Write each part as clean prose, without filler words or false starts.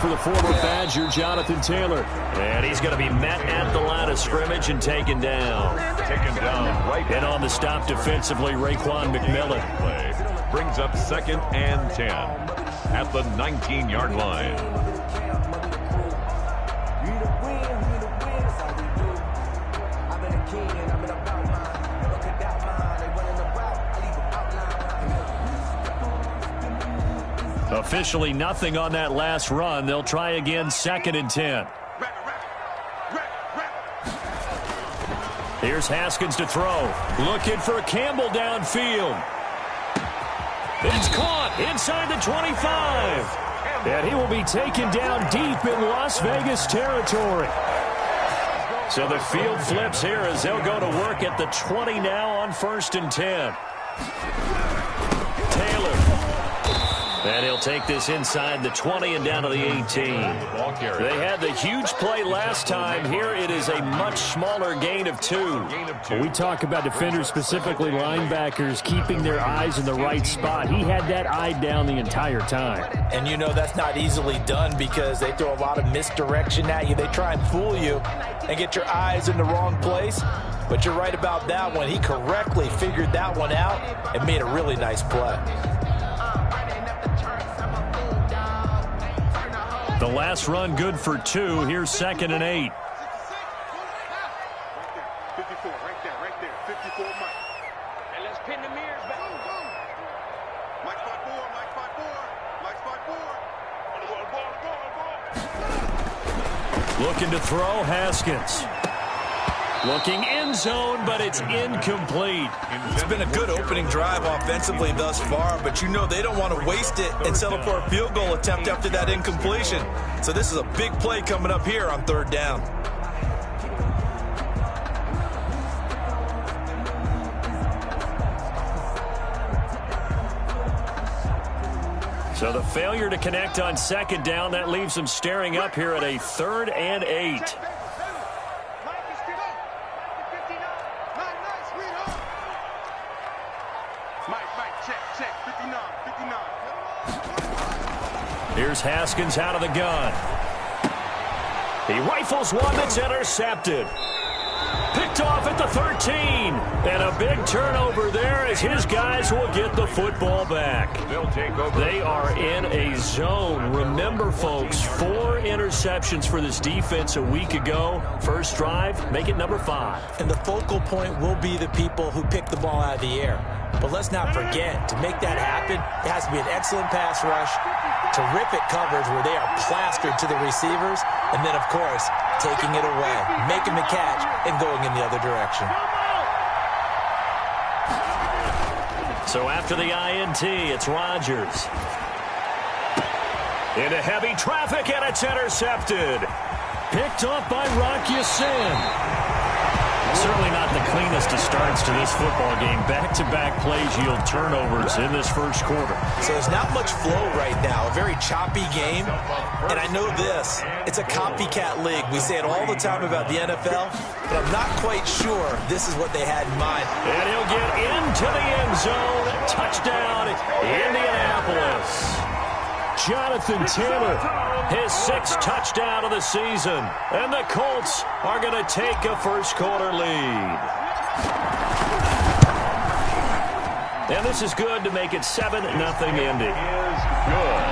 for the former Badger, Jonathan Taylor. And he's going to be met at the line of scrimmage and taken down. Right. And on the stop defensively, Raekwon McMillan. Brings up 2nd and 10 at the 19-yard line. Officially nothing on that last run. They'll try again, 2nd and 10. Here's Haskins to throw. Looking for Campbell downfield. It's caught inside the 25. And he will be taken down deep in Las Vegas territory. So the field flips here as they'll go to work at the 20 now on 1st and 10. Taylor. And he'll take this inside the 20 and down to the 18. They had the huge play last time. Here it is a much smaller gain of 2. When we talk about defenders, specifically linebackers, keeping their eyes in the right spot. He had that eye down the entire time. And you know that's not easily done because they throw a lot of misdirection at you. They try and fool you and get your eyes in the wrong place. But you're right about that one. He correctly figured that one out and made a really nice play. The last run good for 2. Here's 2nd and 8. 54, right there. 54, Mike. And let's pin the mirrors back. Mike spot 4, Looking to throw, Haskins. Looking end zone, but it's incomplete. It's been a good opening drive offensively thus far, but you know they don't want to waste it and settle for a field goal attempt after that incompletion. So this is a big play coming up here on 3rd down. So the failure to connect on 2nd down, that leaves them staring up here at a 3rd and 8. Here's Haskins out of the gun. He rifles one that's intercepted. Picked off at the 13. And a big turnover there as his guys will get the football back. They'll take over. They are in a zone. Remember, folks, 4 interceptions for this defense a week ago. First drive, make it number 5. And the focal point will be the people who pick the ball out of the air. But let's not forget, to make that happen, it has to be an excellent pass rush, terrific coverage where they are plastered to the receivers, and then, of course, taking it away, making the catch, and going in the other direction. So after the INT, it's Rodgers. Into heavy traffic, and it's intercepted. Picked up by Rock Ya-Sin. Certainly not the cleanest of starts to this football game. Back-to-back plays yield turnovers in this first quarter. So there's not much flow right now. A very choppy game. And I know this. It's a copycat league. We say it all the time about the NFL, but I'm not quite sure this is what they had in mind. And he'll get into the end zone. Touchdown, Indianapolis. Jonathan Taylor, his 6th touchdown of the season. And the Colts are going to take a first-quarter lead. And this is good to make it 7-0 Indy. Is good.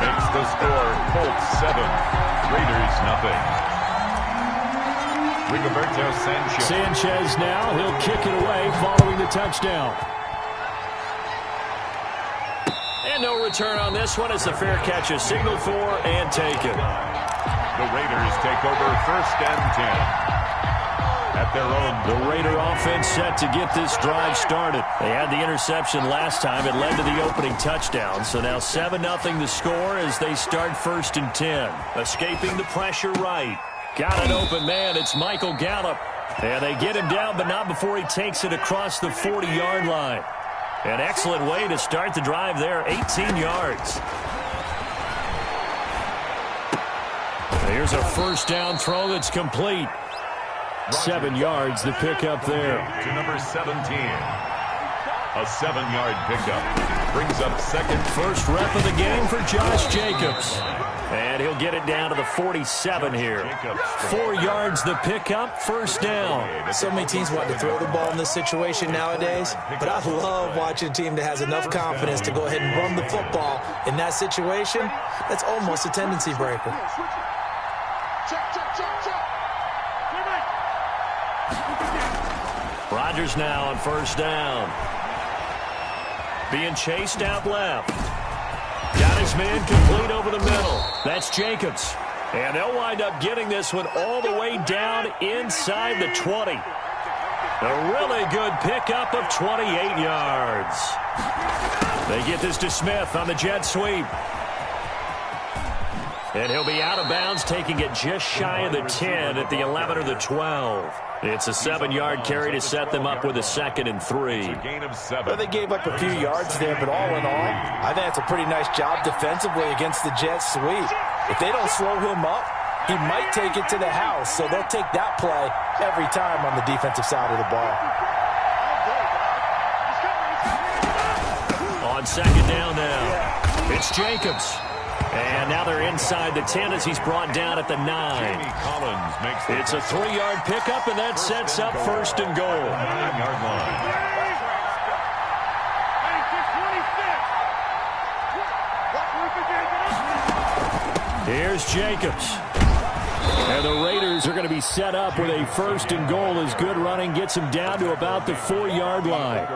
Makes the score Colts 7, Raiders 0. Rigoberto Sanchez. Sanchez now. He'll kick it away following the touchdown. And no return on this one as the fair catch is signaled for and taken. The Raiders take over 1st and 10 at their own. The Raider offense set to get this drive started. They had the interception last time. It led to the opening touchdown. So now 7-0 the score as they start 1st and 10. Escaping the pressure right. Got an open man. It's Michael Gallup. And they get him down, but not before he takes it across the 40-yard line. An excellent way to start the drive there, 18 yards. Here's a first down throw that's complete. 7 yards, the pickup there. To number 17. A 7-yard pickup. Brings up second. First rep of the game for Josh Jacobs. And he'll get it down to the 47 here. 4 yards the pickup, first down. So many teams want to throw the ball in this situation nowadays, but I love watching a team that has enough confidence to go ahead and run the football in that situation. That's almost a tendency breaker. Rodgers now on first down. Being chased out left. Got his man complete over the middle. That's Jacobs. And they'll wind up getting this one all the way down inside the 20. A really good pickup of 28 yards. They get this to Smith on the jet sweep. And he'll be out of bounds, taking it just shy of the 10 at the 11 or the 12. It's a 7-yard carry to set them up with a 2nd and 3. It's a gain of 7. Well, they gave up a few yards there, but all in all, I think it's a pretty nice job defensively against the jet sweep. If they don't slow him up, he might take it to the house, so they'll take that play every time on the defensive side of the ball. On second down now, it's Jacobs. And now they're inside the 10 as he's brought down at the 9. It's a 3-yard pickup, and that sets up first and goal. 9-yard line. Here's Jacobs. And the Raiders are going to be set up with a first and goal as good running gets them down to about the 4-yard line.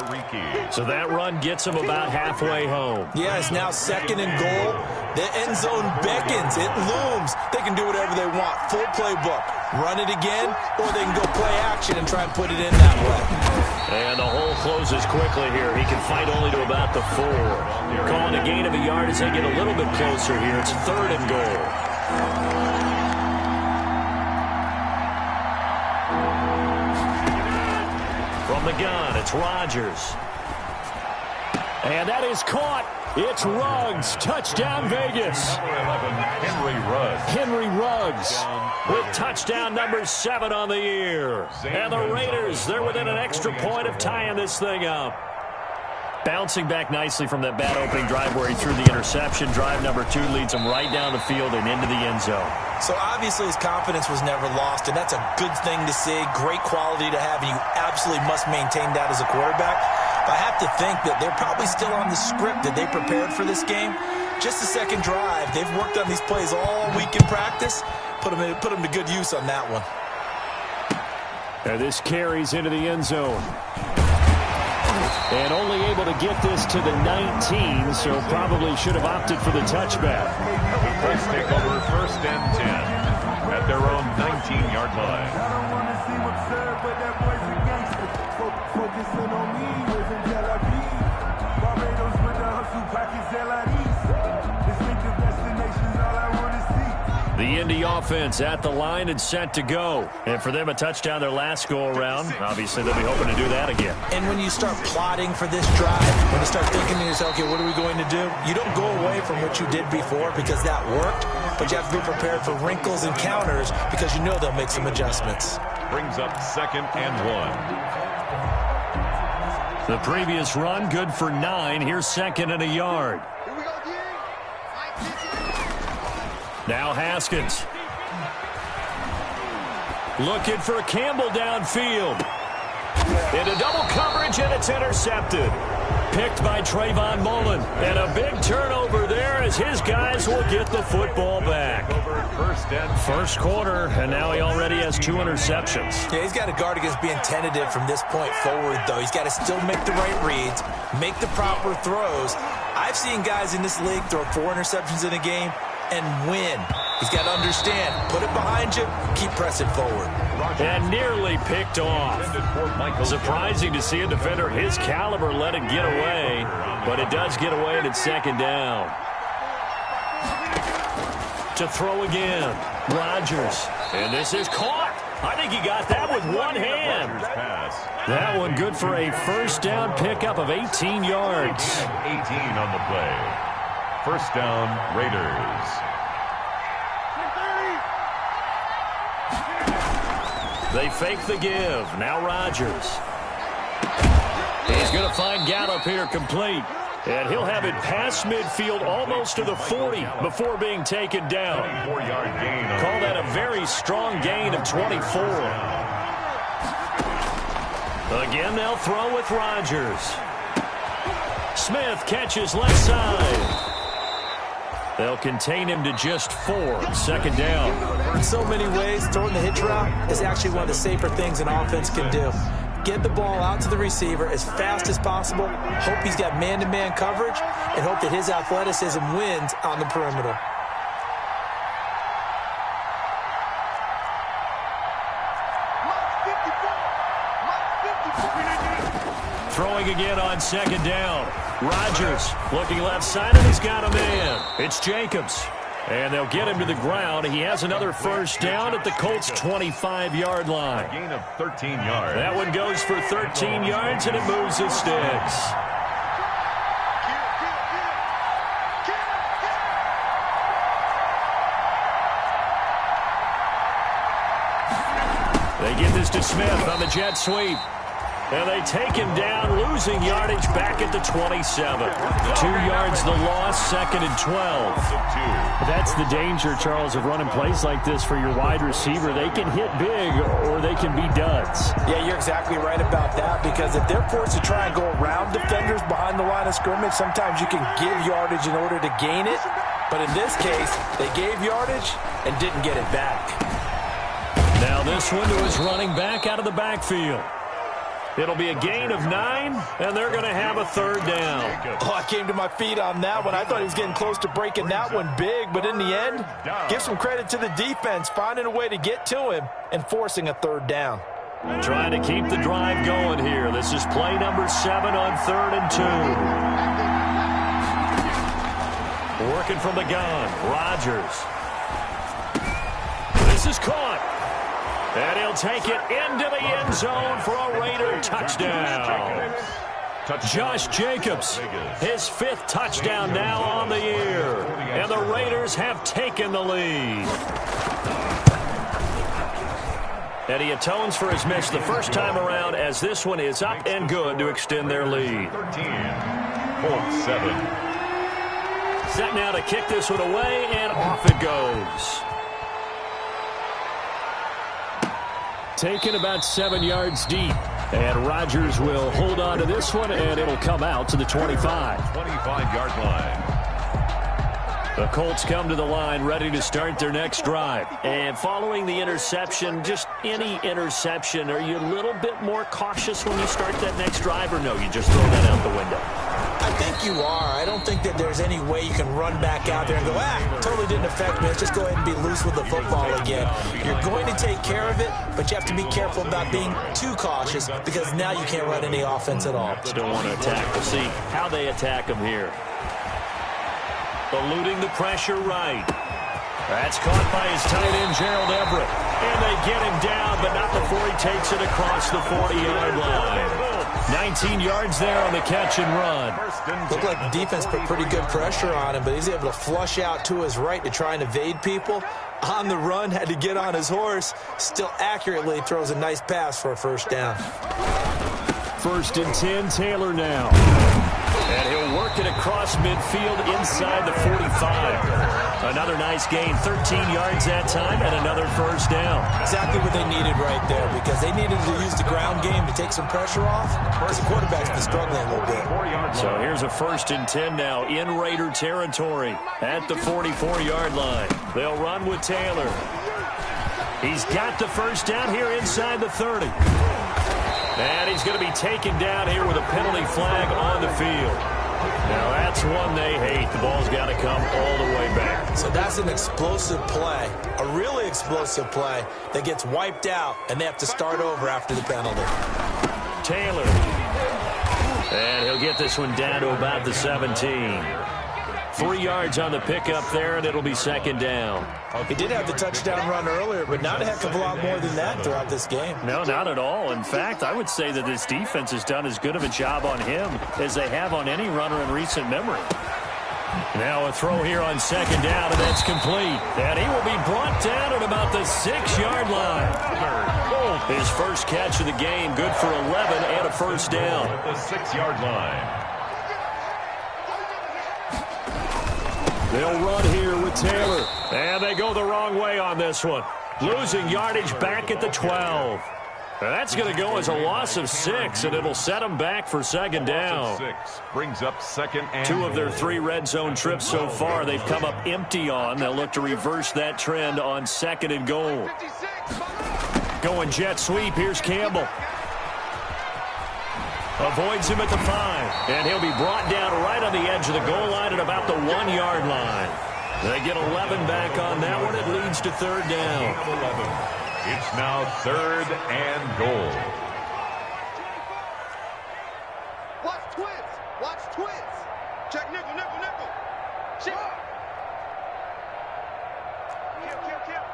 So that run gets them about halfway home. Yeah, it's now 2nd and goal. The end zone beckons. It looms. They can do whatever they want. Full playbook. Run it again, or they can go play action and try and put it in that way. And the hole closes quickly here. He can fight only to about the 4. Calling a gain of a yard as they get a little bit closer here. It's 3rd and goal. From the gun, it's Rodgers. And that is caught. It's Ruggs. Touchdown, Vegas. Number 11, Henry Ruggs. Henry Ruggs with touchdown number 7 on the year. And the Raiders, they're within an extra point of tying this thing up. Bouncing back nicely from that bad opening drive where he threw the interception. Drive number 2 leads him right down the field and into the end zone. So obviously his confidence was never lost, and that's a good thing to see. Great quality to have, and you absolutely must maintain that as a quarterback. But I have to think that they're probably still on the script that they prepared for this game. Just the second drive. They've worked on these plays all week in practice. Put them to good use on that one. And this carries into the end zone. And only able to get this to the 19, so probably should have opted for the touchback. The Colts take over 1st and 10 at their own 19-yard line. The Indy offense at the line and set to go. And for them, a touchdown their last go-around. Obviously, they'll be hoping to do that again. And when you start plotting for this drive, when you start thinking to yourself, okay, what are we going to do? You don't go away from what you did before because that worked, but you have to be prepared for wrinkles and counters because you know they'll make some adjustments. Brings up 2nd and 1. The previous run, good for 9. Here's 2nd and a yard. Now Haskins. Looking for Campbell downfield. Into double coverage, and it's intercepted. Picked by Trayvon Mullen. And a big turnover there as his guys will get the football back. First quarter, and now he already has 2 interceptions. Yeah, he's got to guard against being tentative from this point forward, though. He's got to still make the right reads, make the proper throws. I've seen guys in this league throw 4 interceptions in a game and win. He's got to understand, put it behind you, keep pressing forward. And nearly picked off. Surprising to see a defender his caliber let it get away, but it does get away and it's 2nd down. To throw again, Rodgers. And this is caught. I think he got that with one hand. That one good for a first down pickup of 18 yards. 18 on the play. First down, Raiders. They fake the give. Now Rodgers. He's going to find Gallup here complete. And he'll have it past midfield almost to the 40 before being taken down. Call that a very strong gain of 24. Again, they'll throw with Rodgers. Smith catches left side. They'll contain him to just 4. Second down. In so many ways, throwing the hitch route is actually one of the safer things an offense can do. Get the ball out to the receiver as fast as possible, hope he's got man-to-man coverage, and hope that his athleticism wins on the perimeter. Throwing again on second down. Rodgers looking left side, and he's got a man. It's Jacobs. And they'll get him to the ground. He has another first down at the Colts' 25-yard line. A gain of 13 yards. That one goes for 13 yards, and it moves the sticks. They get this to Smith on the jet sweep. And they take him down, losing yardage back at the 27. 2 yards the loss, second and 12. That's the danger, Charles, of running plays like this for your wide receiver. They can hit big or they can be duds. Yeah, you're exactly right about that, because if they're forced to try and go around defenders behind the line of scrimmage, sometimes you can give yardage in order to gain it. But in this case, they gave yardage and didn't get it back. Now this one to his running back out of the backfield. It'll be a gain of 9, and they're going to have a third down. Oh, I came to my feet on that one. I thought he was getting close to breaking that one big, but in the end, give some credit to the defense, finding a way to get to him and forcing a third down. Trying to keep the drive going here. This is play number 7 on 3rd and 2. Working from the gun, Rodgers. This is caught. And he'll take it into the end zone for a Raider touchdown. Josh Jacobs, his 5th touchdown now on the year. And the Raiders have taken the lead. And he atones for his miss the first time around, as this one is up and good to extend their lead. 13-7. Set now to kick this one away, and off it goes. Taken about 7 yards deep. And Rodgers will hold on to this one, and it'll come out to the 25. 25-yard line. The Colts come to the line ready to start their next drive. And following the interception, just any interception, are you a little bit more cautious when you start that next drive, or no, you just throw that out the window? I think you are. I don't think that there's any way you can run back out there and go, totally didn't affect me. Let's just go ahead and be loose with the football again. You're going to take care of it, but you have to be careful about being too cautious, because now you can't run any offense at all. Still want to attack. We'll see how they attack him here. Eluding the pressure right. That's caught by his tight end, Gerald Everett. And they get him down, but not before he takes it across the 40-yard line. 19 yards there on the catch and run. Looked like the defense put pretty good pressure on him, but he's able to flush out to his right to try and evade people. On the run, had to get on his horse. Still accurately throws a nice pass for a first down. 1st and 10, Taylor now. And he'll work it across midfield inside the 45. Another nice gain, 13 yards that time, and another first down. Exactly what they needed right there, because they needed to use the ground game to take some pressure off, because the quarterback's been struggling a little bit. So here's a 1st and 10 now in Raider territory at the 44-yard line. They'll run with Taylor. He's got the first down here inside the 30. And he's going to be taken down here with a penalty flag on the field. Now that's one they hate. The ball's got to come all the way back. So that's an explosive play, a really explosive play that gets wiped out, and they have to start over after the penalty. Taylor. And he'll get this one down to about the 17. 3 yards on the pickup there, and it'll be second down. He did have the touchdown run earlier, but not a heck of a lot more than that throughout this game. No, not at all. In fact, I would say that this defense has done as good of a job on him as they have on any runner in recent memory. Now a throw here on second down, and that's complete. And he will be brought down at about the 6-yard line. His first catch of the game, good for 11 and a first down. At the 6-yard line. They'll run here with Taylor. And they go the wrong way on this one. Losing yardage back at the 12. That's going to go as a loss of 6, and it'll set them back for second down. 6 brings up second and 2 of their 3 red zone trips so far they've come up empty on. They'll look to reverse that trend on second and goal. Going jet sweep. Here's Campbell. Avoids him at the 5. And he'll be brought down right on the edge of the goal line at about the 1-yard line. They get 11 back on that one. It leads to third down. 11. It's now third and goal. Watch twins. Watch twins. Check nickel, nickel, nickel. Check. Kill.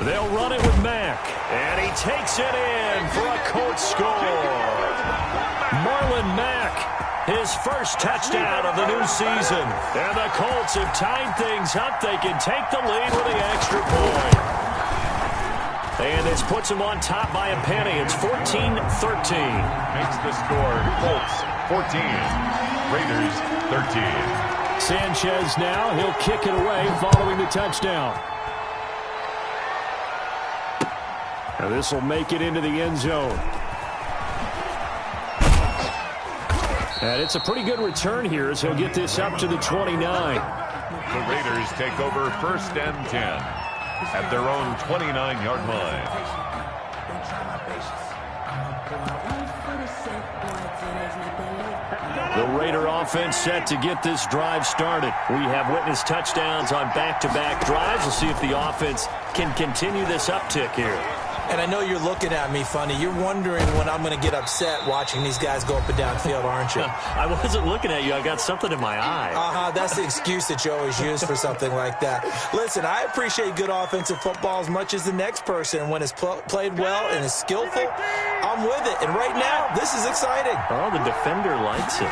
They'll run it with Mack. And he takes it in for a Colts score. Marlon Mack. His first touchdown of the new season. And the Colts have tied things up. They can take the lead with the extra point. And this puts them on top by a penny. It's 14-13. Makes the score Colts 14. Raiders 13. Sanchez now. He'll kick it away following the touchdown. Now this will make it into the end zone. And it's a pretty good return here as he'll get this up to the 29. The Raiders take over first and 10 at their own 29-yard line. The Raider offense set to get this drive started. We have witnessed touchdowns on back-to-back drives. We'll see if the offense can continue this uptick here. And I know you're looking at me funny. You're wondering when I'm going to get upset watching these guys go up and down field, aren't you? I wasn't looking at you. I got something in my eye. That's the excuse that you always use for something like that. Listen, I appreciate good offensive football as much as the next person. When it's played well and is skillful, I'm with it. And right now, this is exciting. Oh, the defender likes it.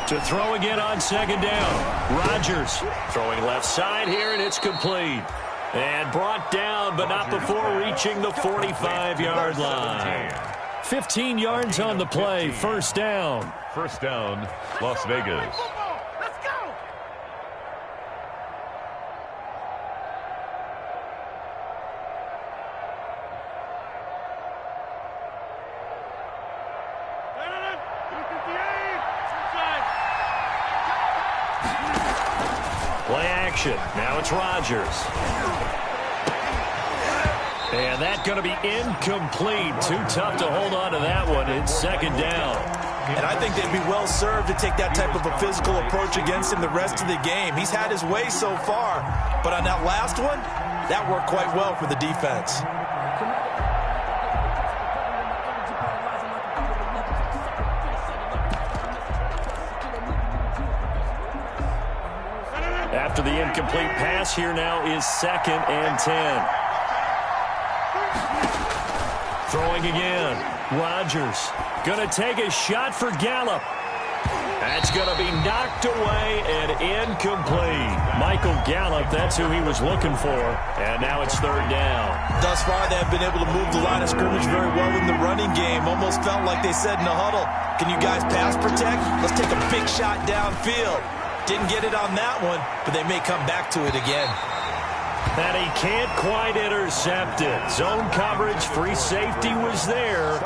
To throw again on second down. Rodgers throwing left side here, and it's complete. And brought down, but not before reaching the 45-yard line. 15 yards on the play. First down. First down, Las Vegas. Let's go. Play action. Now it's Rodgers. And that's going to be incomplete. Too tough to hold on to that one. It's second down. And I think they'd be well served to take that type of a physical approach against him the rest of the game. He's had his way so far. But on that last one, that worked quite well for the defense. After the incomplete pass, here now is second and 10. Throwing again. Rodgers going to take a shot for Gallup. That's going to be knocked away and incomplete. Michael Gallup, that's who he was looking for. And now it's third down. Thus far, they have been able to move the line of scrimmage very well in the running game. Almost felt like they said in the huddle, can you guys pass protect? Let's take a big shot downfield. Didn't get it on that one, but they may come back to it again. And he can't quite intercept it. Zone coverage, free safety was there.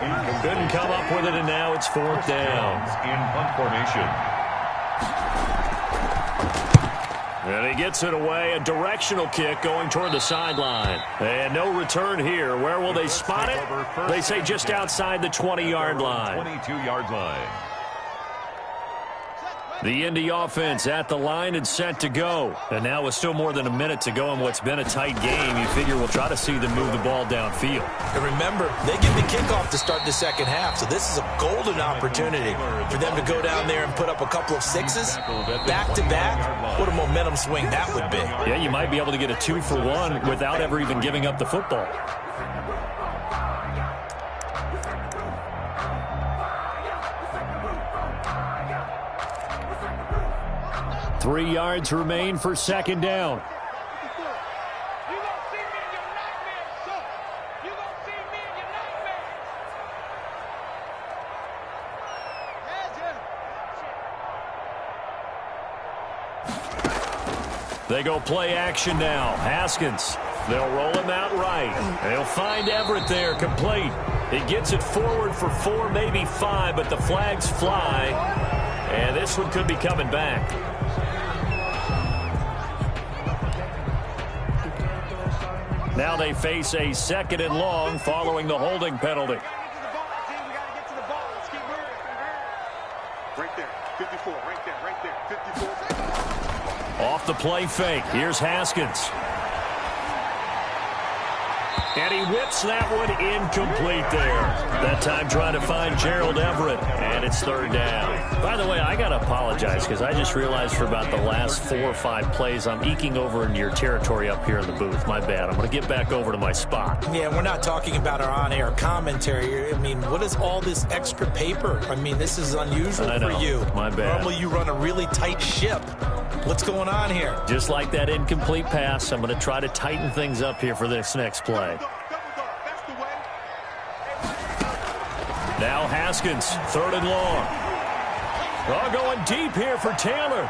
Couldn't come up with it, and now it's fourth down. In punt formation. And he gets it away. A directional kick going toward the sideline. And no return here. Where will they spot it? They say just outside the 20-yard line. 22-yard line. The Indy offense at the line and set to go. And now with still more than a minute to go in what's been a tight game, you figure we'll try to see them move the ball downfield. And remember, they get the kickoff to start the second half, so this is a golden opportunity for them to go down there and put up a couple of sixes back-to-back. What a momentum swing that would be. Yeah, you might be able to get a 2-for-1 without ever even giving up the football. 3 yards remain for second down. They go play action now. Haskins. They'll roll him out right. They'll find Everett there, complete. He gets it forward for 4, maybe 5, but the flags fly. And this one could be coming back. Now they face a 2nd and long following the holding penalty. Right there, 54, right there, 54. Off the play fake. Here's Haskins. And he whips that one incomplete there. That time trying to find Gerald Everett. And it's 3rd down. By the way, I got to apologize because I just realized for about the last 4 or 5 plays, I'm eking over into your territory up here in the booth. My bad. I'm going to get back over to my spot. Yeah, we're not talking about our on-air commentary. I mean, what is all this extra paper? I mean, this is unusual for you. My bad. Normally you run a really tight ship. What's going on here? Just like that incomplete pass, I'm going to try to tighten things up here for this next play. Now Haskins, 3rd and long. Oh, going deep here for Taylor.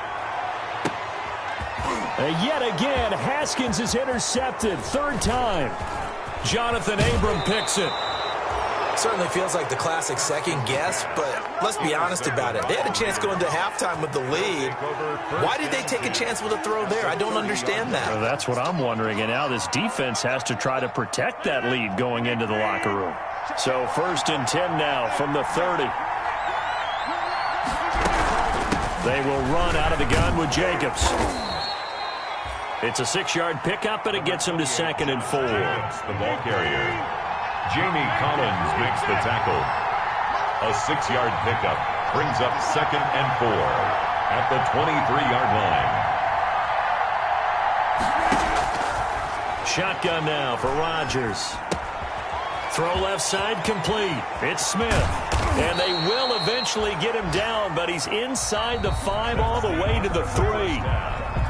And yet again, Haskins is intercepted. 3rd time. Jonathan Abram picks it. Certainly feels like the classic second guess, but let's be honest about it. They had a chance going to halftime with the lead. Why did they take a chance with a throw there? I don't understand that. Well, that's what I'm wondering, and now this defense has to try to protect that lead going into the locker room. So 1st and 10 now from the 30. They will run out of the gun with Jacobs. It's a 6-yard pickup, and it gets him to 2nd and 4. The ball carrier. Jamie Collins makes the tackle. A 6-yard pickup brings up 2nd and 4 at the 23-yard line. Shotgun now for Rodgers. Throw left side complete. It's Smith. And they will eventually get him down, but he's inside the 5 all the way to the 3.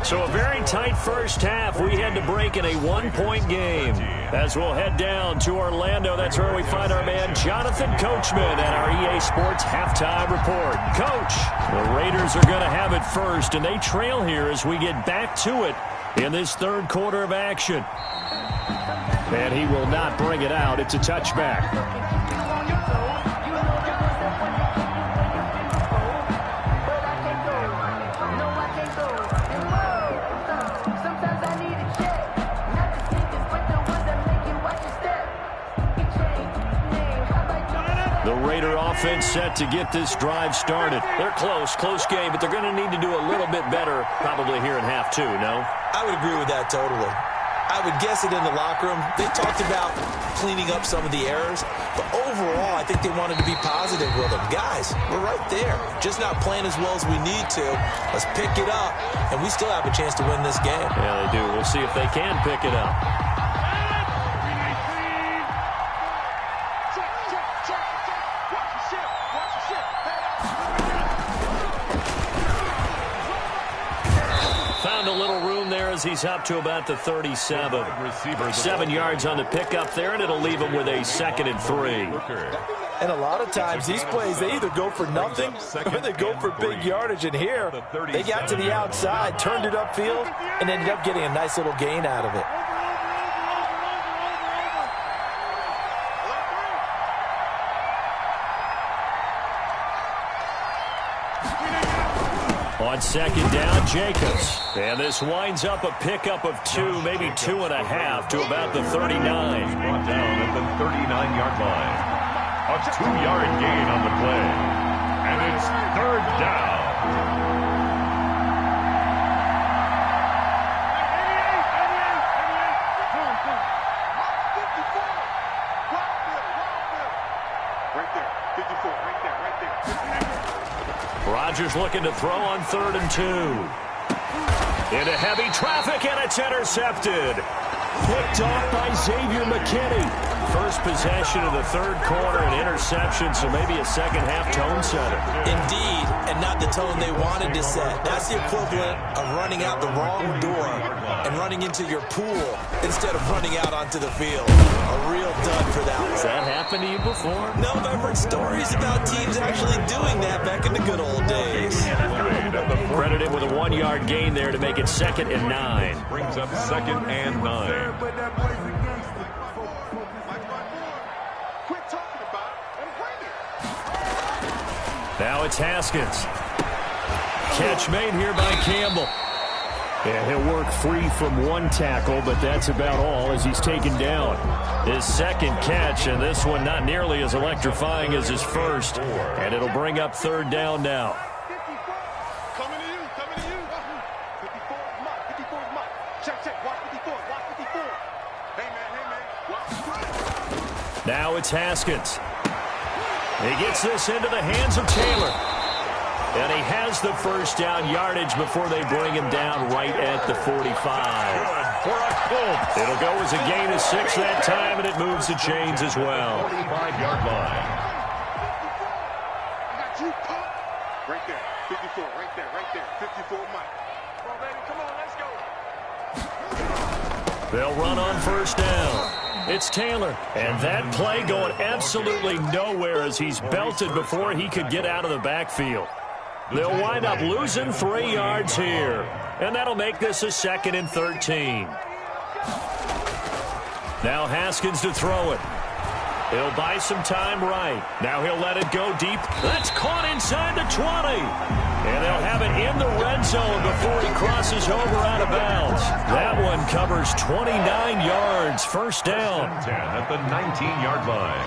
So a very tight first half. We had to break in a 1-point game. As we'll head down to Orlando, that's where we find our man Jonathan Coachman at our EA Sports Halftime Report. Coach, the Raiders are going to have it first, and they trail here as we get back to it in this 3rd quarter of action. And he will not bring it out. It's a touchback. The Raider offense set to get this drive started. They're close game, but they're going to need to do a little bit better probably here in half 2, no? I would agree with that totally. I would guess it in the locker room. They talked about cleaning up some of the errors, but overall, I think they wanted to be positive with them. Guys, we're right there. Just not playing as well as we need to. Let's pick it up, and we still have a chance to win this game. Yeah, they do. We'll see if they can pick it up. Found a little room there as he's up to about the 37. 7 yards on the pickup there, and it'll leave him with a 2nd and 3. And a lot of times, these plays, they either go for nothing or they go for big yardage. And here, they got to the outside, turned it upfield, and ended up getting a nice little gain out of it. On 2nd down, Jacobs. And this winds up a pickup of 2, maybe 2.5 to about the 39. Brought down at the 39-yard line. A 2-yard gain on the play. And it's 3rd down. Right there, 54, right there. Rodgers looking to throw on 3rd and 2. Into heavy traffic, and it's intercepted. Picked off by Xavier McKinney. first possession of the third quarter, an interception, so maybe a second-half tone setter. Indeed, and not the tone they wanted to set. That's the equivalent of running out the wrong door and running into your pool instead of running out onto the field. A real dud for that one. Has that happened to you before? No, but I've heard stories about teams actually doing that back in the good old days. Credited with a 1-yard gain there to make it 2nd and 9. Brings up 2nd and 9. Quit talking about it and bring it. Now it's Haskins. Catch made here by Campbell. And he'll work free from one tackle, but that's about all as he's taken down. His second catch, and this one not nearly as electrifying as his first. And it'll bring up 3rd down now. Coming to you, coming to you. 54 is Mike, 54 is Mike. Check, watch 54, watch 54. Hey, man, watch. Now it's Haskins. He gets this into the hands of Taylor. And he has the first down yardage before they bring him down right at the 45. For a Colt. It'll go as a gain of 6 that time, and it moves the chains as well. 45-yard line. I got you, pop. Right there, 54, right there. 54 Mike. Come on, baby, come on, let's go. They'll run on first down. It's Taylor. And that play going absolutely nowhere as he's belted before he could get out of the backfield. They'll wind up losing 3 yards here. And that'll make this a 2nd and 13. Now Haskins to throw it. He'll buy some time right. Now he'll let it go deep. That's caught inside the 20. And they'll have it in the red zone before he crosses over out of bounds. That one covers 29 yards. First down. 10 at the 19-yard line.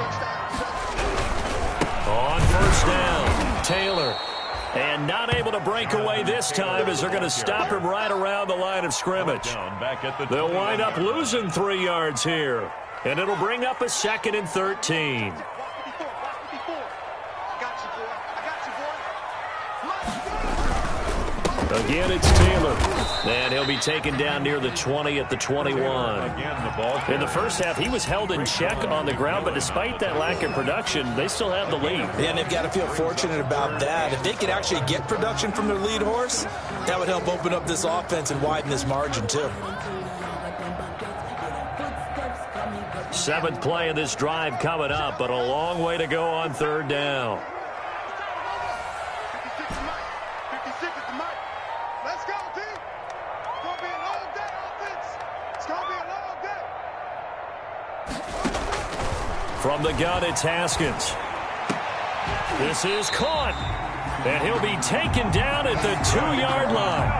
On first down, Taylor. And not able to break away this time as they're going to stop him right around the line of scrimmage. They'll wind up losing 3 yards here. And it'll bring up a 2nd and 13. Again, it's Taylor. And he'll be taken down near the 20 at the 21. In the first half, he was held in check on the ground, but despite that lack of production, they still have the lead. Yeah, and they've got to feel fortunate about that. If they could actually get production from their lead horse, that would help open up this offense and widen this margin, too. 7th play of this drive coming up, but a long way to go on 3rd down. 56 is Mike. 56 is the Mike. Let's go, team. It's going to be a long day, offense. It's going to be a long day. From the gun, it's Haskins. This is caught. And he'll be taken down at the 2-yard line.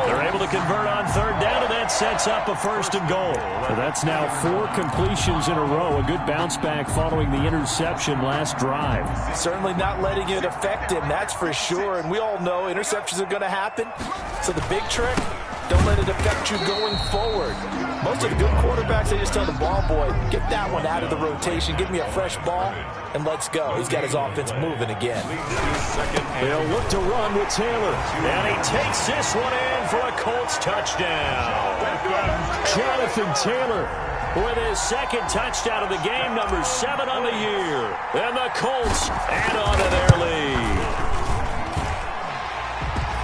They're able to convert on 3rd down, and that sets up a 1st and goal. So that's now 4 completions in a row. A good bounce back following the interception last drive. Certainly not letting it affect him, that's for sure. And we all know interceptions are going to happen. So the big trick, don't let it affect you going forward. Most of the good quarterbacks, they just tell the ball boy, get that one out of the rotation, give me a fresh ball, and let's go. He's got his offense moving again. They'll look to run with Taylor. And he takes this one in for a Colts touchdown. Jonathan Taylor with his 2nd touchdown of the game, number 7 on the year. And the Colts add on to their lead.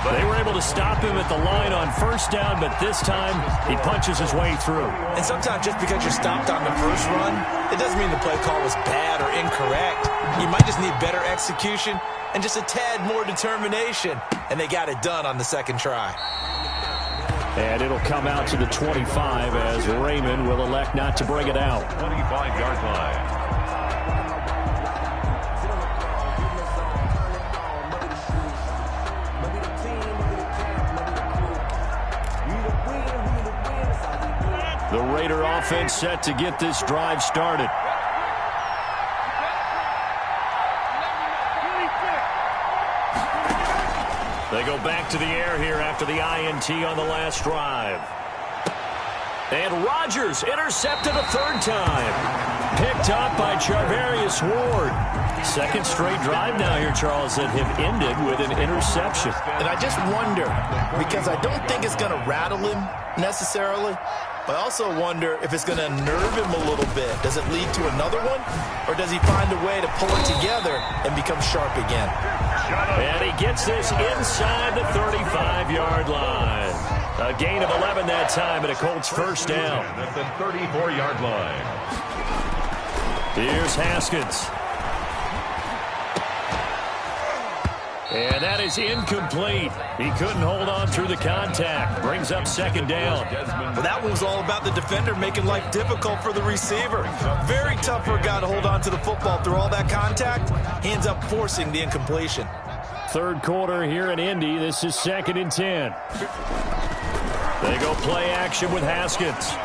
They were able to stop him at the line on first down, but this time he punches his way through. And sometimes just because you're stopped on the first run, it doesn't mean the play call was bad or incorrect. You might just need better execution and just a tad more determination. And they got it done on the 2nd try. And it'll come out to the 25 as Raymond will elect not to bring it out. 25-yard line. The Raider offense set to get this drive started. They go back to the air here after the INT on the last drive. And Rodgers intercepted a 3rd time. Picked up by Charvarius Ward. 2nd straight drive now here, Charles, that have ended with an interception. And I just wonder, because I don't think it's going to rattle him necessarily, But I also wonder if it's going to unnerve him a little bit. Does it lead to another one? Or does he find a way to pull it together and become sharp again? And he gets this inside the 35-yard line. A gain of 11 that time, and a Colts first down. At the 34-yard line. Here's Haskins. And that is incomplete. He couldn't hold on through the contact. Brings up second down. Well, that one was all about the defender making life difficult for the receiver. Very tough for a guy to hold on to the football through all that contact. He ends up forcing the incompletion. Third quarter here in Indy. This is 2nd and 10. They go play action with Haskins.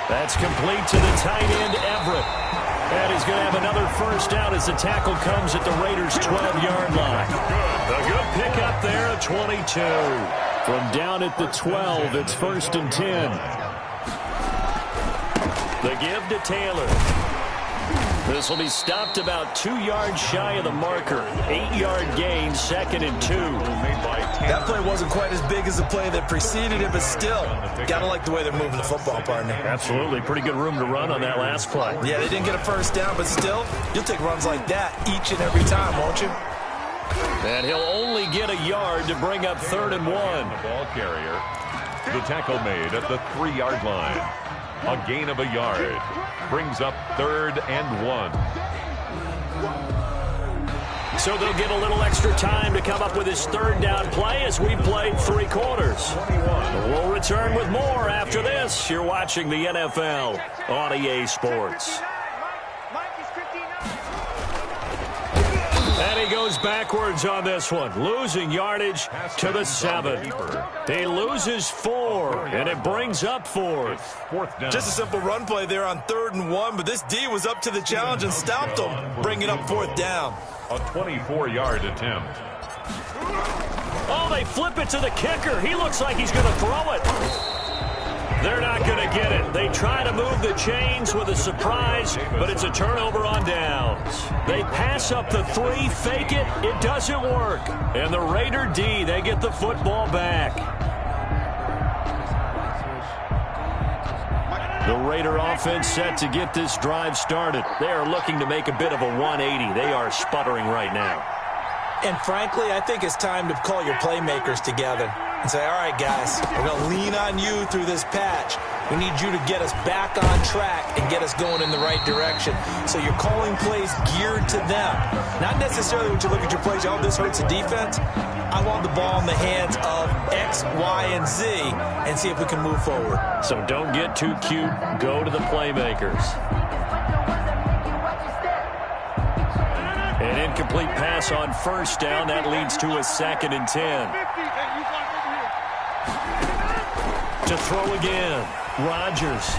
That's complete to the tight end, Everett. And he's going to have another first down as the tackle comes at the Raiders' 12-yard line. A good pickup there at 22. From down at the 12, it's 1st and 10. The give to Taylor. This will be stopped about 2 yards shy of the marker. 8-yard gain, 2nd and 2. That play wasn't quite as big as the play that preceded it, but still, got to like the way they're moving the football, partner. Absolutely. Pretty good room to run on that last play. Yeah, they didn't get a first down, but still, you'll take runs like that each and every time, won't you? And he'll only get a yard to bring up 3rd and 1. The ball carrier. The tackle made at the 3-yard line. A gain of a yard. Brings up 3rd and 1. So they'll get a little extra time to come up with his 3rd down play as we played 3 quarters. We'll return with more after this. You're watching the NFL on EA Sports. And he goes backwards on this one, losing yardage to the 7. He loses 4, and it brings up 4th. 4th down. Just a simple run play there on 3rd and 1, but this D was up to the challenge and stopped him, bringing up 4th down. A 24-yard attempt. Oh, they flip it to the kicker. He looks like he's going to throw it. They're not going to get it. They try to move the chains with a surprise, but it's a turnover on downs. They pass up the 3, fake it. It doesn't work. And the Raider D, they get the football back. The Raider offense set to get this drive started. They are looking to make a bit of a 180. They are sputtering right now. And frankly, I think it's time to call your playmakers together and say, all right, guys, we're going to lean on you through this patch. We need you to get us back on track and get us going in the right direction. So you're calling plays geared to them. Not necessarily when you look at your plays, oh, this hurts the defense. I want the ball in the hands of X, Y, and Z and see if we can move forward. So don't get too cute. Go to the playmakers. An incomplete pass on first down. That leads to a 2nd and 10. To throw again. Rodgers.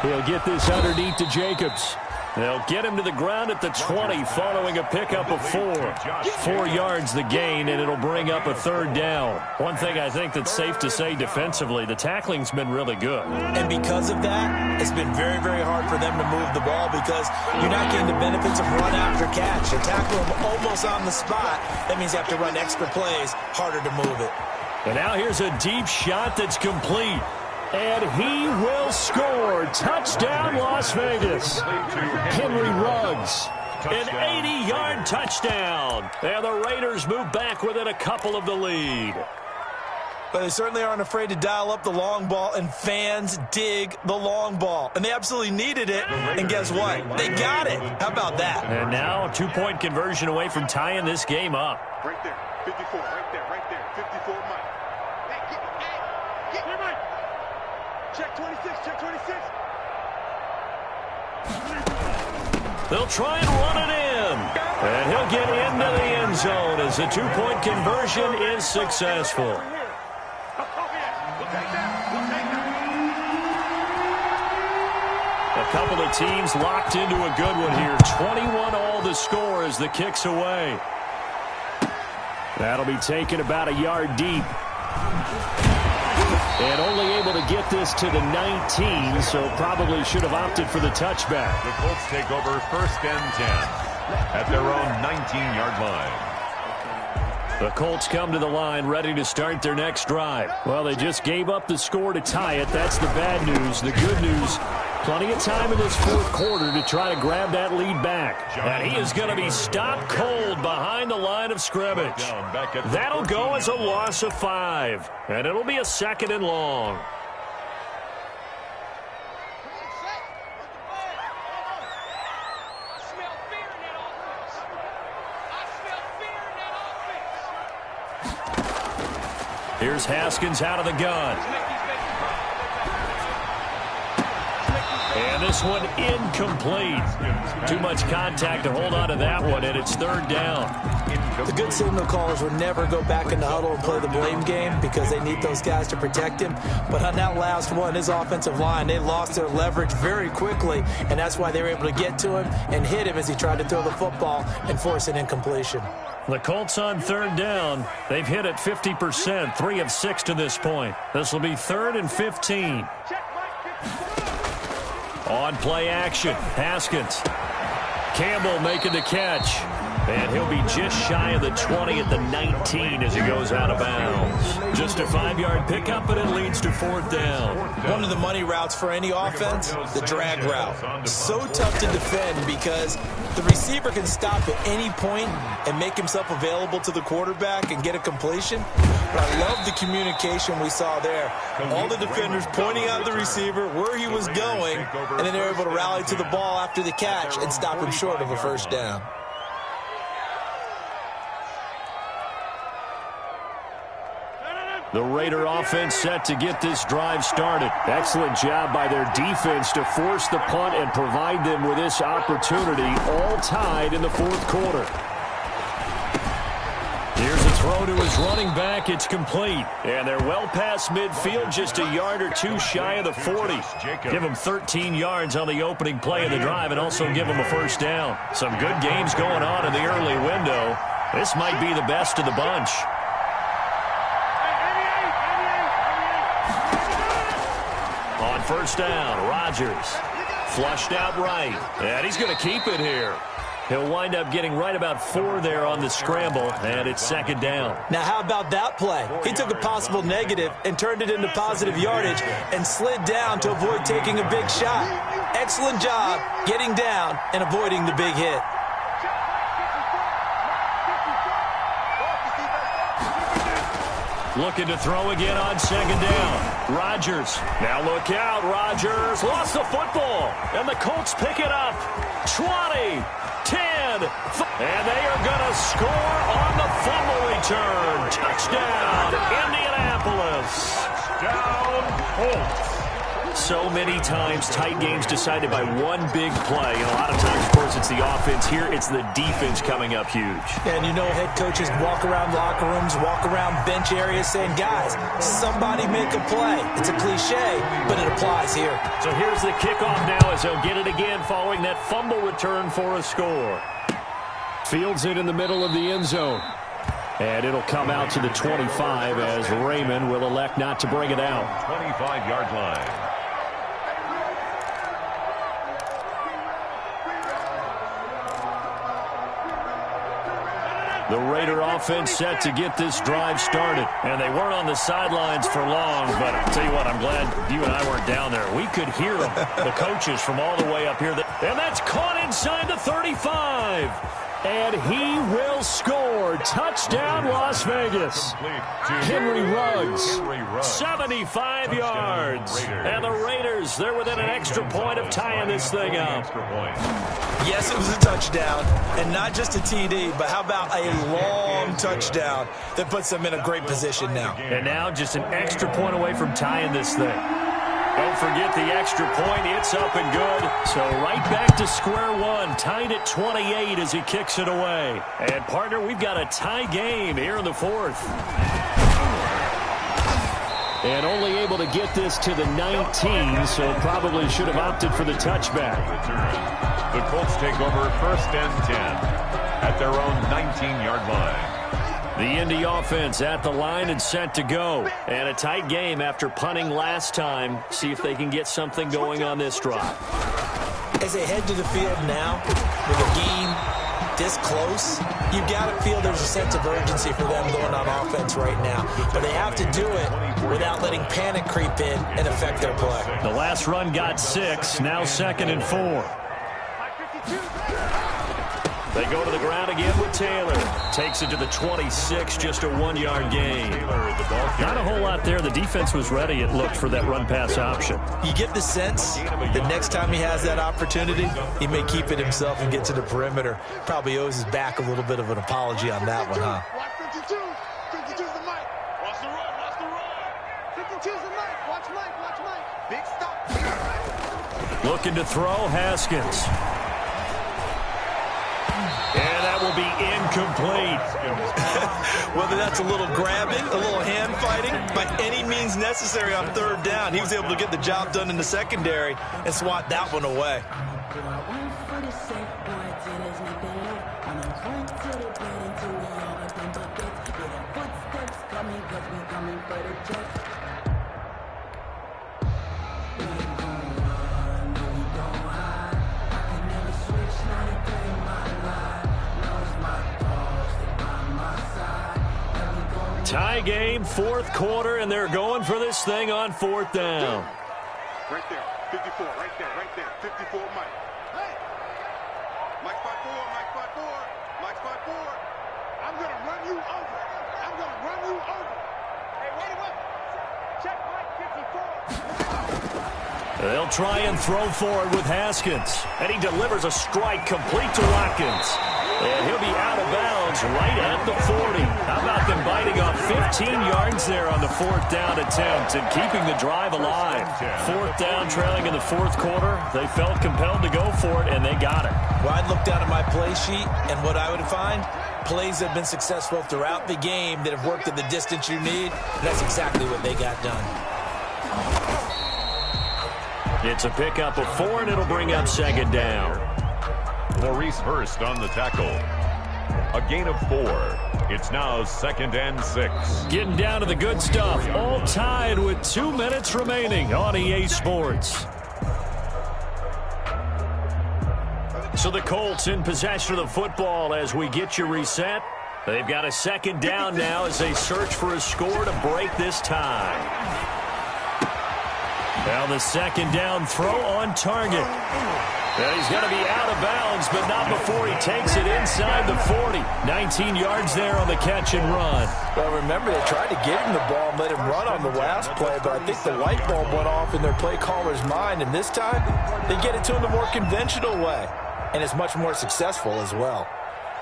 He'll get this underneath to Jacobs. They'll get him to the ground at the 20 following a pickup of 4. 4 yards the gain, and it'll bring up a 3rd down. One thing I think that's safe to say defensively, the tackling's been really good. And because of that, it's been very, very hard for them to move the ball because you're not getting the benefits of run after catch. You tackle them almost on the spot. That means you have to run extra plays, harder to move it. And now here's a deep shot that's complete. And he will score. Touchdown, Las Vegas. Henry Ruggs. An 80-yard touchdown. And the Raiders move back within a couple of the lead. But they certainly aren't afraid to dial up the long ball, and fans dig the long ball. And they absolutely needed it, and guess what? They got it. How about that? And now a 2-point conversion away from tying this game up. Right there, 54, right there, 54, Mike. Hey, get Mike. Check 26, check 26. They'll try and run it in. And he'll get into the end zone as the 2-point conversion is successful. A couple of teams locked into a good one here. 21 all the score as the kick's away. That'll be taken about a yard deep. And only able to get this to the 19, so probably should have opted for the touchback. The Colts take over 1st and 10 at their own 19-yard line. The Colts come to the line ready to start their next drive. Well, they just gave up the score to tie it. That's the bad news. The good news, plenty of time in this fourth quarter to try to grab that lead back. And he is going to be stopped cold behind the line of scrimmage. That'll go as a loss of 5. And it'll be a 2nd and long. Here's Haskins out of the gun. And this one incomplete. Too much contact to hold on to that one, and it's 3rd down. The good signal callers would never go back in the huddle and play the blame game because they need those guys to protect him. But on that last one, his offensive line, they lost their leverage very quickly, and that's why they were able to get to him and hit him as he tried to throw the football and force an incompletion. The Colts on 3rd down. They've hit it 50%, 3 of 6 to this point. This will be 3rd and 15. On play action, Haskins. Campbell making the catch. And he'll be just shy of the 20 at the 19 as he goes out of bounds. Just a 5-yard pickup, and it leads to 4th down. One of the money routes for any offense, the drag route. So tough to defend because the receiver can stop at any point and make himself available to the quarterback and get a completion. But I love the communication we saw there. All the defenders pointing out the receiver where he was going, and then they're able to rally to the ball after the catch and stop him short of a 1st down. The Raider offense set to get this drive started. Excellent job by their defense to force the punt and provide them with this opportunity, all tied in the 4th quarter. Here's a throw to his running back. It's complete. And they're well past midfield, just a yard or 2 shy of the 40. Give them 13 yards on the opening play of the drive and also give them a 1st down. Some good games going on in the early window. This might be the best of the bunch. On 1st down, Rodgers flushed out right, and he's going to keep it here. He'll wind up getting right about 4 there on the scramble, and it's 2nd down. Now, how about that play? He took a possible negative and turned it into positive yardage and slid down to avoid taking a big shot. Excellent job getting down and avoiding the big hit. Looking to throw again on 2nd down. Rodgers. Now look out. Rodgers lost the football. And the Colts pick it up. 20, 10. And they are going to score on the fumble return. Touchdown, Indianapolis. Touchdown, Colts. So many times tight games decided by one big play. And a lot of times, of course, it's the offense. Here, it's the defense coming up huge. And you know head coaches walk around locker rooms, walk around bench areas saying, guys, somebody make a play. It's a cliche, but it applies here. So here's the kickoff now as they'll get it again following that fumble return for a score. Fields it in the middle of the end zone. And it'll come out to the 25 as Raymond will elect not to bring it out. 25-yard line. The Raider offense set to get this drive started. And they weren't on the sidelines for long, but I'll tell you what, I'm glad you and I weren't down there. We could hear them, the coaches from all the way up here. And that's caught inside the 35. And he will score. Touchdown, Las Vegas. Henry Ruggs, 75 yards. And the Raiders, they're within an extra point of tying this thing up. Yes, it was a touchdown, and not just a TD, but how about a long touchdown that puts them in a great position now. And now just an extra point away from tying this thing. Don't forget the extra point. It's up and good. So right back to square one. Tied at 28 as he kicks it away. And, partner, we've got a tie game here in the 4th. And only able to get this to the 19, so probably should have opted for the touchback. The Colts take over 1st and 10 at their own 19-yard line. The Indy offense at the line and set to go. And a tight game after punting last time. See if they can get something going on this drive. As they head to the field now with a game this close, you've got to feel there's a sense of urgency for them going on offense right now. But they have to do it without letting panic creep in and affect their play. The last run got 6, now 2nd and 4. They go to the ground again with Taylor. Takes it to the 26, just a 1-yard gain. Not a whole lot there. The defense was ready, it looked, for that run-pass option. You get the sense that next time he has that opportunity, he may keep it himself and get to the perimeter. Probably owes his back a little bit of an apology on that one, huh? Watch 52. 52's the mic. Watch the run. Watch the run. 52's the mic. Watch Mike. Watch Mike. Big stop. Looking to throw, Haskins. And that will be incomplete. Whether that's a little grabbing, a little hand fighting, by any means necessary on 3rd down, he was able to get the job done in the secondary and swat that one away. Tie game, 4th quarter, and they're going for this thing on 4th down. Right there. 54. Right there. Right there. 54 Mike. Hey. Mike 5-4. Mike 5-4. Mike 5-4. I'm going to run you over. I'm going to run you over. Hey, wait a minute. Check Mike 54. They'll try and throw forward with Haskins. And he delivers a strike complete to Watkins. And he'll be out of bounds right at the 40. How about them biting off 15 yards there on the 4th down attempt and keeping the drive alive? 4th down, trailing in the 4th quarter. They felt compelled to go for it, and they got it. Well, I'd look down at my play sheet, and what I would find, plays that have been successful throughout the game that have worked at the distance you need. That's exactly what they got done. It's a pickup of 4, and it'll bring up 2nd down. Maurice Hurst on the tackle. A gain of 4. It's now 2nd and 6. Getting down to the good stuff. All tied with 2 minutes remaining on EA Sports. So the Colts in possession of the football as we get you reset. They've got a 2nd down now as they search for a score to break this tie. Now the 2nd down throw on target. And he's going to be out of bounds, but not before he takes it inside the 40. 19 yards there on the catch and run. Well, remember, they tried to give him the ball and let him run on the last play, but I think the light bulb went off in their play caller's mind, and this time they get it to him the more conventional way, and it's much more successful as well.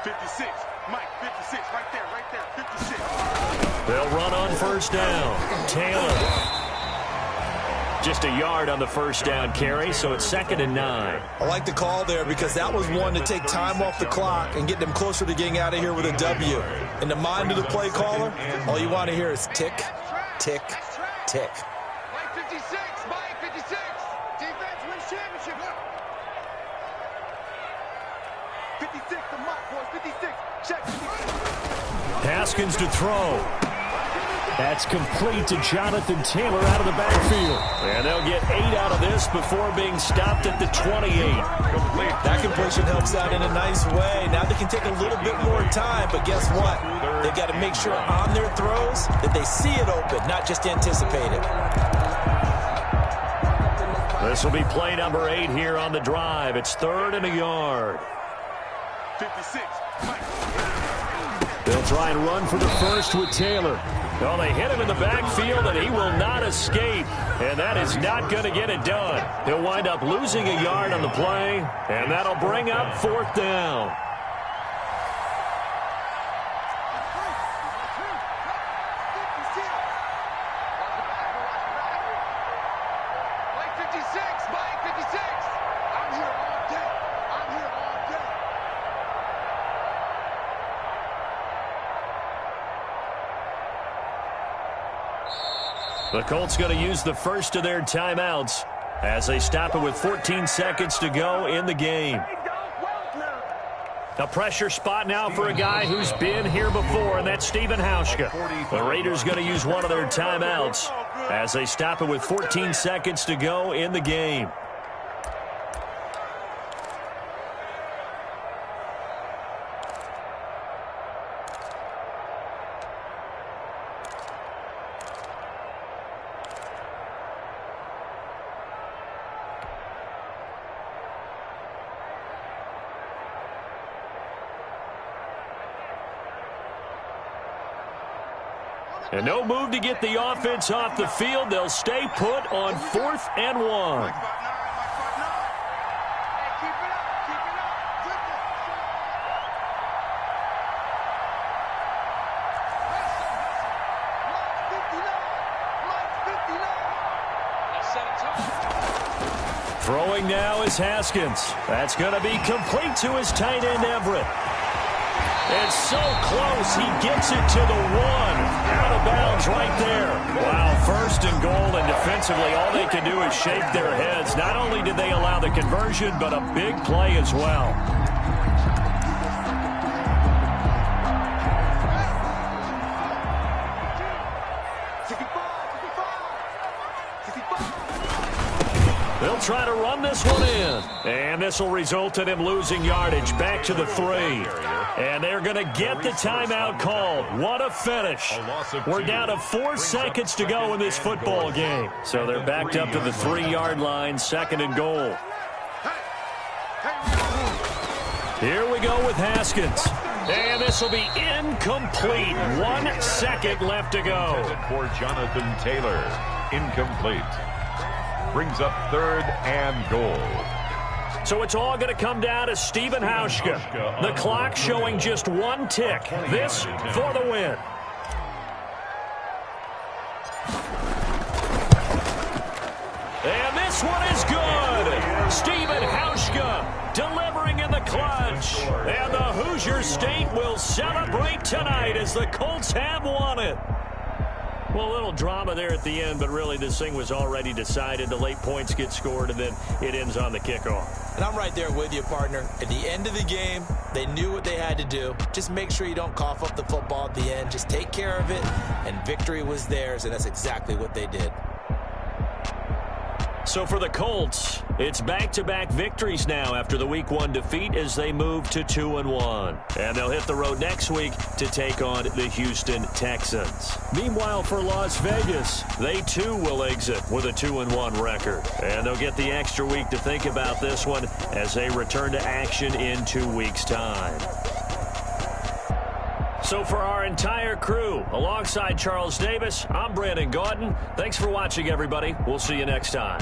56. Mike, 56. Right there. 56. They'll run on 1st down. Taylor. Just a yard on the 1st down carry, so it's 2nd and 9. I like the call there because that was one to take time off the clock and get them closer to getting out of here with a W. In the mind of the play caller, all you want to hear is tick, tick, tick. Mike 56. Mike 56. Defense wins championship. 56 to Mike, boys. 56. Check. 56. Haskins to throw. That's complete to Jonathan Taylor out of the backfield. And they'll get 8 out of this before being stopped at the 28. That completion helps out in a nice way. Now they can take a little bit more time, but guess what? They've got to make sure on their throws that they see it open, not just anticipate it. This will be play number 8 here on the drive. It's 3rd and a yard. 56. They'll try and run for the first with Taylor. Well, they hit him in the backfield, and he will not escape. And that is not going to get it done. He'll wind up losing a yard on the play, and that'll bring up 4th down. The Colts going to use the first of their timeouts as they stop it with 14 seconds to go in the game. A pressure spot now for a guy who's been here before, and that's Stephen Hauschka. The Raiders going to use one of their timeouts as they stop it with 14 seconds to go in the game. And no move to get the offense off the field. They'll stay put on 4th and 1. Throwing now is Haskins. That's going to be complete to his tight end, Everett. It's so close, he gets it to the 1. Out of bounds right there. Wow, 1st and goal, and defensively, all they can do is shake their heads. Not only did they allow the conversion, but a big play as well. They'll try to run this one in. And this will result in him losing yardage back to the 3. And they're going to get the timeout called. What a finish. We're down to 4 seconds to go in this football game. So they're backed up to the 3-yard line, 2nd and goal. Here we go with Haskins. And this will be incomplete. 1 second left to go. For Jonathan Taylor, incomplete. Brings up 3rd and goal. So it's all going to come down to Stephen Hauschka. The clock showing just 1 tick. This for the win. And this one is good. Stephen Hauschka delivering in the clutch. And the Hoosier State will celebrate tonight as the Colts have won it. Well, a little drama there at the end, but really this thing was already decided. The late points get scored, and then it ends on the kickoff. And I'm right there with you, partner. At the end of the game, they knew what they had to do. Just make sure you don't cough up the football at the end. Just take care of it, and victory was theirs, and that's exactly what they did. So for the Colts, it's back-to-back victories now after the Week 1 defeat as they move to 2-1. And they'll hit the road next week to take on the Houston Texans. Meanwhile, for Las Vegas, they too will exit with a 2-1 record. And they'll get the extra week to think about this one as they return to action in 2 weeks' time. So for our entire crew, alongside Charles Davis, I'm Brandon Gaudin. Thanks for watching, everybody. We'll see you next time.